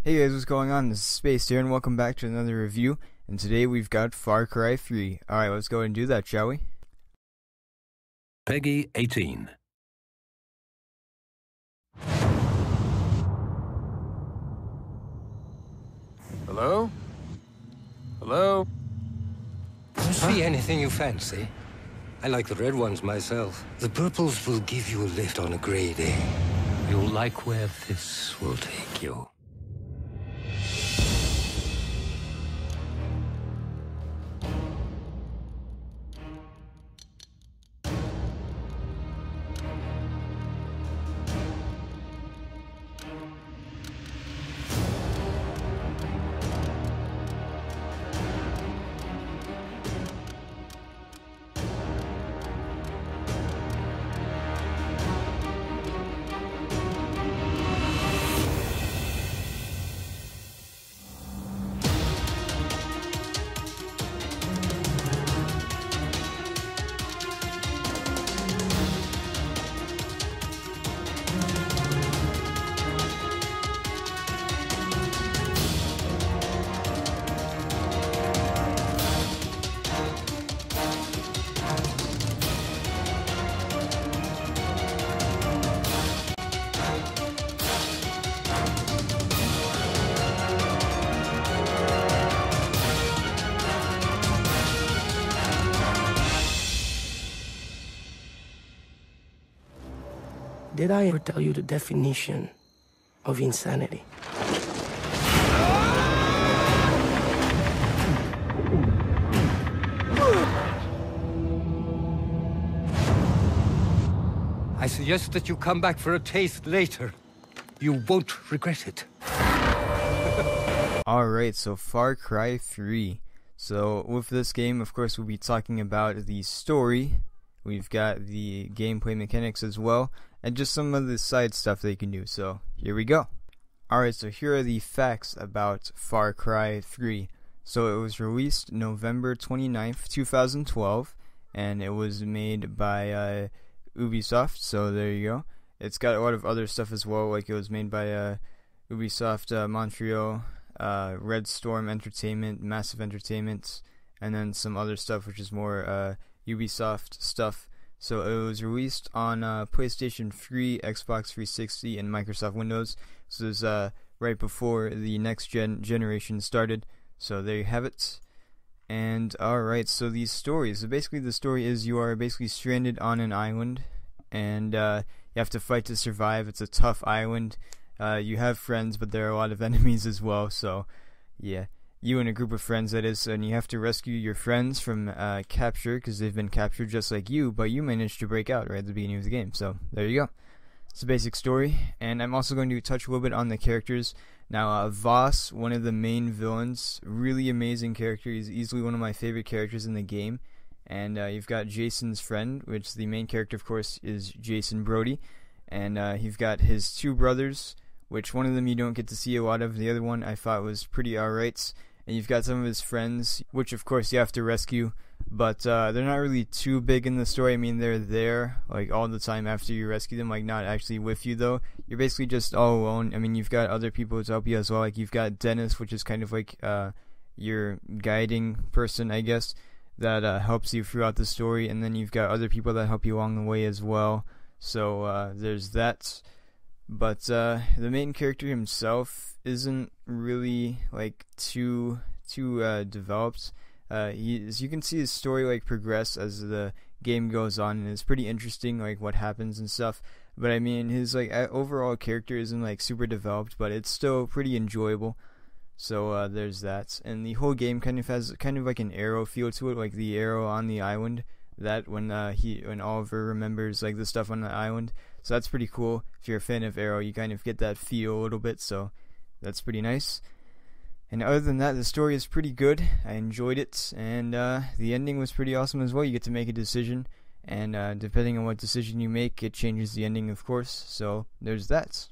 Hey guys, what's going on? This is Space here, and welcome back to another review. And today we've got Far Cry 3. Alright, let's go and do that, shall we? Peggy 18. Hello? Hello? See anything you fancy? I like the red ones myself. The purples will give you a lift on a grey day. You'll like where this will take you. Did I ever tell you the definition of insanity? I suggest that you come back for a taste later. You won't regret it. Alright, so Far Cry 3. So with this game, of course, we'll be talking about the story. We've got the gameplay mechanics as well, and just some of the side stuff that you can do. So here we go. Alright, so here are the facts about Far Cry 3. So it was released November 29th, 2012, and it was made by Ubisoft, so there you go. It's got a lot of other stuff as well, like it was made by Ubisoft Montreal, Red Storm Entertainment, Massive Entertainment, and then some other stuff which is more Ubisoft stuff. So it was released on PlayStation 3, Xbox 360, and Microsoft Windows. So it was right before the next generation started. So there you have it. And alright, so these stories. So basically the story is you are basically stranded on an island, and you have to fight to survive. It's a tough island. You have friends, but there are a lot of enemies as well. So yeah. You and a group of friends, that is, and you have to rescue your friends from capture, because they've been captured just like you, but you managed to break out right at the beginning of the game. So there you go. It's a basic story, and I'm also going to touch a little bit on the characters. Now, Voss, one of the main villains, really amazing character. He's easily one of my favorite characters in the game. And you've got Jason's friend, which the main character, of course, is Jason Brody. And you've got his two brothers, which one of them you don't get to see a lot of. The other one I thought was pretty alright. And you've got some of his friends, which of course you have to rescue, but they're not really too big in the story. I mean, they're there like all the time after you rescue them, like not actually with you though. You're basically just all alone. I mean, you've got other people to help you as well. Like you've got Dennis, which is kind of like your guiding person, I guess, that helps you throughout the story. And then you've got other people that help you along the way as well. So there's that. But the main character himself isn't really like too developed. As you can see, his story like progress as the game goes on, and it's pretty interesting like what happens and stuff. But I mean, his like overall character isn't like super developed, but it's still pretty enjoyable. So there's that, and the whole game kind of has kind of like an Arrow feel to it, like the Arrow on the island. That when Oliver remembers like the stuff on the island. So that's pretty cool. If you're a fan of Arrow, you kind of get that feel a little bit, so that's pretty nice. And other than that, the story is pretty good. I enjoyed it, and the ending was pretty awesome as well. You get to make a decision, and depending on what decision you make, it changes the ending, of course. So there's that.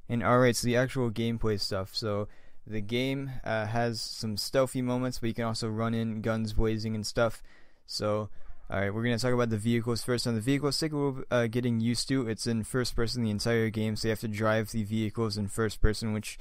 And alright, so the actual gameplay stuff. So the game has some stealthy moments, but you can also run in guns blazing and stuff. So Alright, we're going to talk about the vehicles first. Now, the vehicles take a little getting used to. It's in first person the entire game, so you have to drive the vehicles in first person, which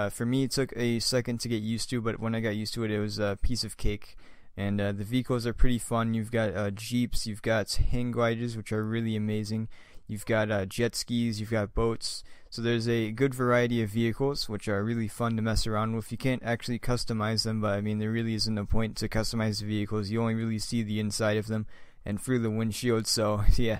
for me it took a second to get used to, but when I got used to it, it was a piece of cake. And the vehicles are pretty fun. You've got jeeps, you've got hang gliders, which are really amazing. You've got jet skis, you've got boats. So there's a good variety of vehicles, which are really fun to mess around with. You can't actually customize them, but I mean, there really isn't a point to customize the vehicles. You only really see the inside of them and through the windshield, so yeah.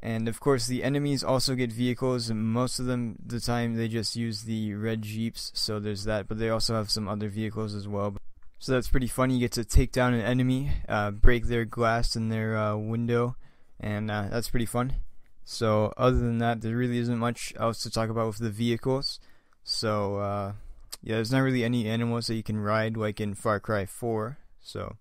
And of course, the enemies also get vehicles, and most of them, the time, they just use the red jeeps, so there's that, but they also have some other vehicles as well. So that's pretty fun. You get to take down an enemy, break their glass in their window, and that's pretty fun. So other than that, there really isn't much else to talk about with the vehicles. So yeah, there's not really any animals that you can ride like in Far Cry 4. So,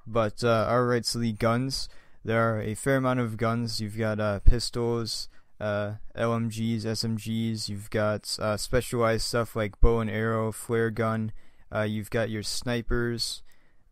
but alright, so the guns, there are a fair amount of guns. You've got pistols, LMGs, SMGs. You've got specialized stuff like bow and arrow, flare gun. You've got your snipers.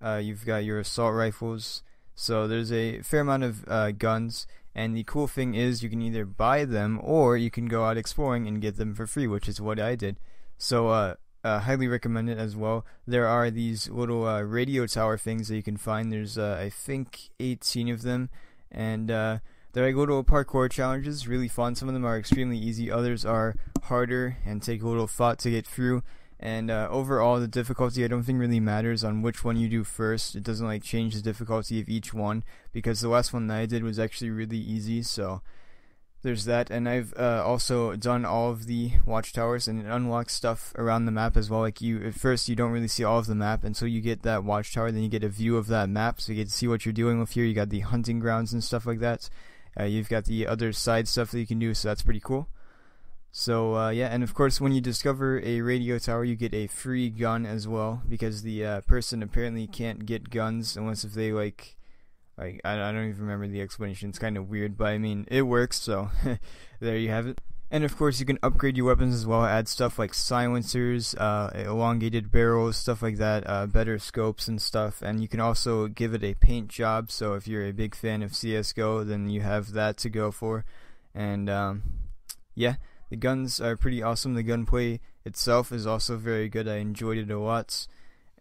You've got your assault rifles. So there's a fair amount of guns. And the cool thing is you can either buy them or you can go out exploring and get them for free, which is what I did. So highly recommend it as well. There are these little radio tower things that you can find. There's I think 18 of them, and they're like little parkour challenges, really fun. Some of them are extremely easy, others are harder and take a little thought to get through. And overall, the difficulty I don't think really matters on which one you do first. It doesn't like change the difficulty of each one, because the last one that I did was actually really easy. So there's that. And I've also done all of the watchtowers, and it unlocks stuff around the map as well. Like at first you don't really see all of the map until you get that watchtower. Then you get a view of that map, so you get to see what you're dealing with here. You got the hunting grounds and stuff like that. You've got the other side stuff that you can do, so that's pretty cool. So yeah, and of course when you discover a radio tower, you get a free gun as well, because the person apparently can't get guns unless if they like I don't even remember the explanation. It's kind of weird, but I mean it works, so there you have it. And of course you can upgrade your weapons as well, add stuff like silencers, elongated barrels, stuff like that, better scopes and stuff. And you can also give it a paint job, so if you're a big fan of CSGO, then you have that to go for. And yeah, the guns are pretty awesome. The gunplay itself is also very good. I enjoyed it a lot.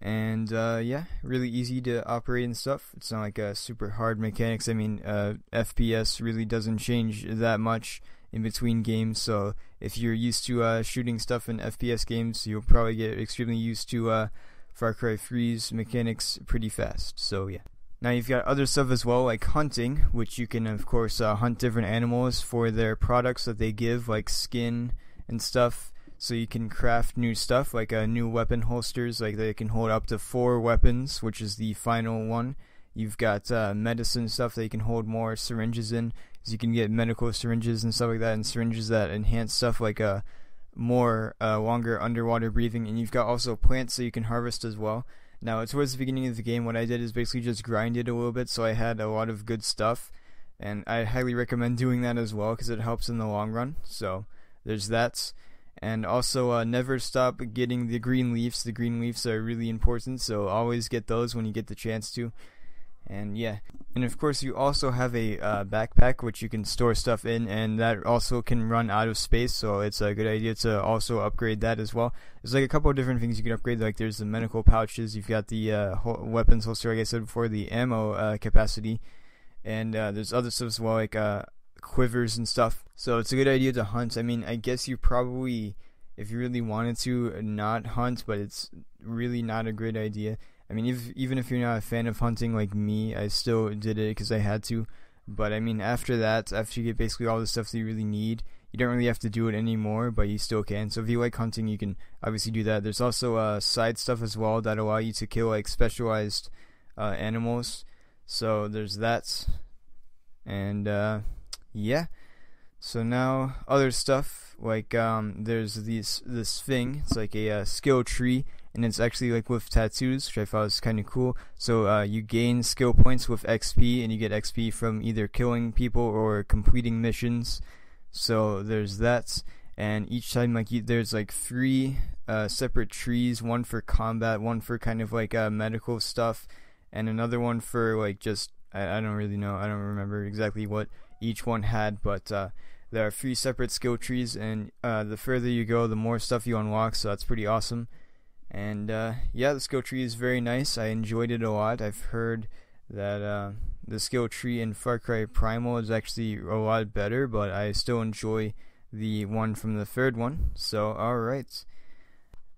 And yeah, really easy to operate and stuff. It's not like super hard mechanics. I mean, FPS really doesn't change that much in between games. So if you're used to shooting stuff in FPS games, you'll probably get extremely used to Far Cry 3's mechanics pretty fast. So yeah. Now you've got other stuff as well, like hunting, which you can of course hunt different animals for their products that they give, like skin and stuff. So you can craft new stuff, like new weapon holsters, like they can hold up to 4 weapons, which is the final one. You've got medicine stuff that you can hold more syringes in, so you can get medical syringes and stuff like that, and syringes that enhance stuff like more longer underwater breathing. And you've got also plants that you can harvest as well. Now, towards the beginning of the game, what I did is basically just grind it a little bit, so I had a lot of good stuff, and I highly recommend doing that as well, because it helps in the long run. So there's that. And also, never stop getting the green leaves. The green leaves are really important, so always get those when you get the chance to. And yeah, and of course you also have a backpack which you can store stuff in, and that also can run out of space, so it's a good idea to also upgrade that as well. There's like a couple of different things you can upgrade, like there's the medical pouches, you've got the weapons holster, like I said before, the ammo capacity, and there's other stuff as well, like quivers and stuff. So it's a good idea to hunt. I mean, I guess you probably, if you really wanted to, not hunt, but it's really not a great idea. I mean, even if you're not a fan of hunting like me, I still did it because I had to. But I mean, after that, after you get basically all the stuff that you really need, you don't really have to do it anymore, but you still can. So if you like hunting, you can obviously do that. There's also side stuff as well that allow you to kill like specialized animals. So there's that. And yeah. So now other stuff like there's this thing. It's like a skill tree. And it's actually like with tattoos, which I thought was kind of cool. So you gain skill points with XP, and you get XP from either killing people or completing missions. So there's that. And each time, like there's like 3 separate trees, one for combat, one for kind of like medical stuff, and another one for like just I don't really know. I don't remember exactly what each one had, but there are 3 separate skill trees, and the further you go, the more stuff you unlock, so that's pretty awesome. And yeah, the skill tree is very nice. I enjoyed it a lot. I've heard that the skill tree in Far Cry Primal is actually a lot better, but I still enjoy the one from the third one. So alright.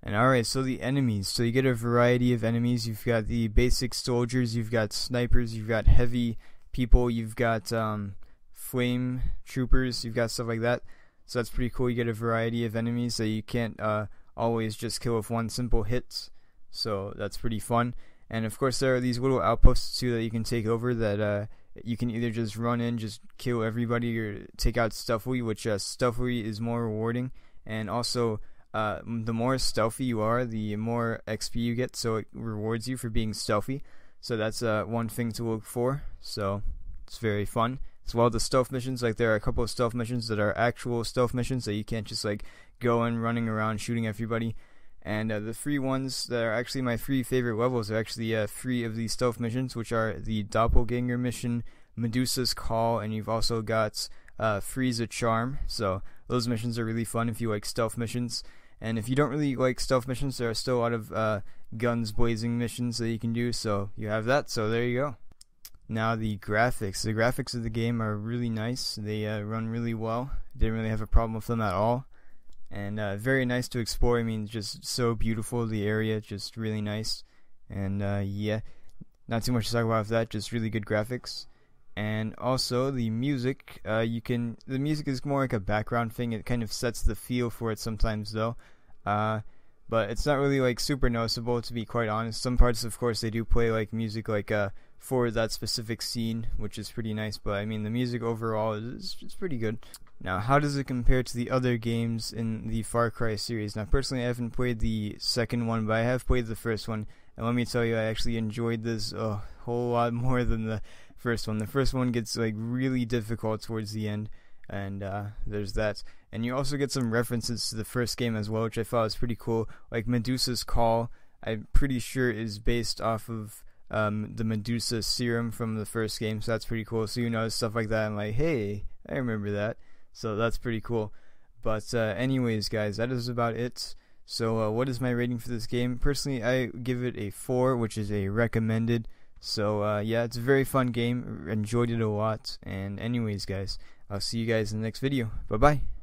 And alright, so the enemies. So you get a variety of enemies. You've got the basic soldiers, you've got snipers, you've got heavy people, you've got flame troopers, you've got stuff like that. So that's pretty cool. You get a variety of enemies that you can't always just kill with one simple hit. So that's pretty fun. And of course there are these little outposts too that you can take over that you can either just run in, just kill everybody, or take out stealthily, which stealthily is more rewarding. And also the more stealthy you are, the more XP you get, so it rewards you for being stealthy. So that's one thing to look for. So it's very fun. As well, the stealth missions, like there are a couple of stealth missions that are actual stealth missions that you can't just like go in running around shooting everybody. And the 3 ones that are actually my 3 favorite levels are actually 3 of these stealth missions, which are the Doppelganger mission, Medusa's Call, and you've also got Frieza Charm. So those missions are really fun if you like stealth missions. And if you don't really like stealth missions, there are still a lot of guns blazing missions that you can do, so you have that. So there you go. Now the graphics. The graphics of the game are really nice. They run really well. Didn't really have a problem with them at all. And very nice to explore. I mean, just so beautiful. The area, just really nice. And yeah, not too much to talk about with that. Just really good graphics. And also the music. The music is more like a background thing. It kind of sets the feel for it sometimes, though. But it's not really like super noticeable, to be quite honest. Some parts, of course, they do play like music like for that specific scene, which is pretty nice. But I mean, the music overall is pretty good. Now, how does it compare to the other games in the Far Cry series? Now, personally, I haven't played the second one, but I have played the first one. And let me tell you, I actually enjoyed this a whole lot more than the first one. The first one gets like really difficult towards the end, and there's that. And you also get some references to the first game as well, which I thought was pretty cool. Like Medusa's Call, I'm pretty sure is based off of the Medusa serum from the first game, so that's pretty cool. So you know, stuff like that, I'm like, hey, I remember that. So that's pretty cool. But anyways, guys, that is about it. So what is my rating for this game? Personally, I give it a 4, which is a recommended. So yeah, it's a very fun game. Enjoyed it a lot. And anyways, guys, I'll see you guys in the next video. Bye-bye.